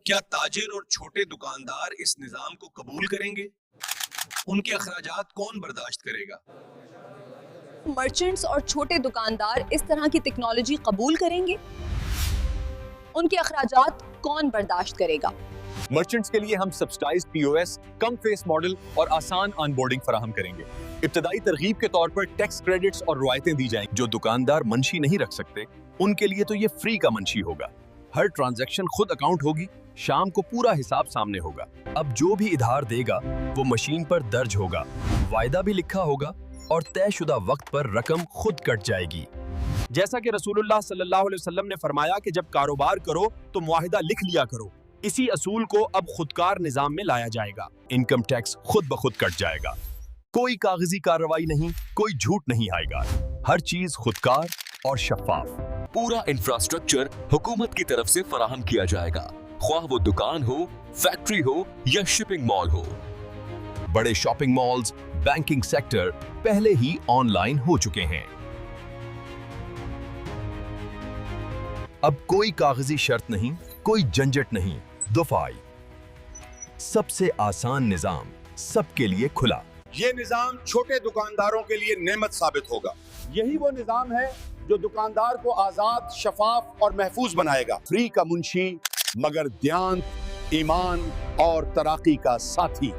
کیا تاجر اور چھوٹے دکاندار اس نظام کو قبول کریں گے؟ ان کے اخراجات کون برداشت کرے گا؟ مرچنٹس اور چھوٹے دکاندار اس طرح کی ٹیکنالوجی قبول کریں گے؟ ان کے اخراجات کون برداشت کرے گا؟ مرچنٹس کے لیے ہم سبسٹائز پی او ایس، کم فیس ماڈل اور آسان آن بورڈنگ فراہم کریں گے۔ ابتدائی ترغیب کے طور پر ٹیکس کریڈٹس اور روایتیں دی جائیں۔ جو دکاندار منشی نہیں رکھ سکتے ان کے لیے تو یہ فری کا منشی ہوگا۔ ہر ٹرانزیکشن خود اکاؤنٹ ہوگی، شام کو پورا حساب سامنے ہوگا۔ اب جو بھی ادھار دے گا وہ مشین پر درج ہوگا، وعدہ بھی لکھا ہوگا اور طے شدہ وقت پر رقم خود کٹ جائے گی۔ جیسا کہ رسول اللہ صلی اللہ علیہ وسلم نے فرمایا کہ جب کاروبار کرو تو معاہدہ لکھ لیا کرو۔ اسی اصول کو اب خودکار نظام میں لایا جائے گا۔ انکم ٹیکس خود بخود کٹ جائے گا، کوئی کاغذی کارروائی نہیں، کوئی جھوٹ نہیں آئے گا، ہر چیز خودکار اور شفاف۔ پورا انفراسٹرکچر حکومت کی طرف سے فراہم کیا جائے گا، خواہ وہ دکان ہو، فیکٹری ہو یا شپنگ مال ہو۔ بڑے شاپنگ مالز، بینکنگ سیکٹر پہلے ہی آن لائن ہو چکے ہیں۔ اب کوئی کاغذی شرط نہیں، کوئی جھنجٹ نہیں، دفاعی، سب سے آسان نظام، سب کے لیے کھلا۔ یہ نظام چھوٹے دکانداروں کے لیے نعمت ثابت ہوگا۔ یہی وہ نظام ہے جو دکاندار کو آزاد، شفاف اور محفوظ بنائے گا۔ فری کا منشی مگر دیانت، ایمان اور ترقی کا ساتھی۔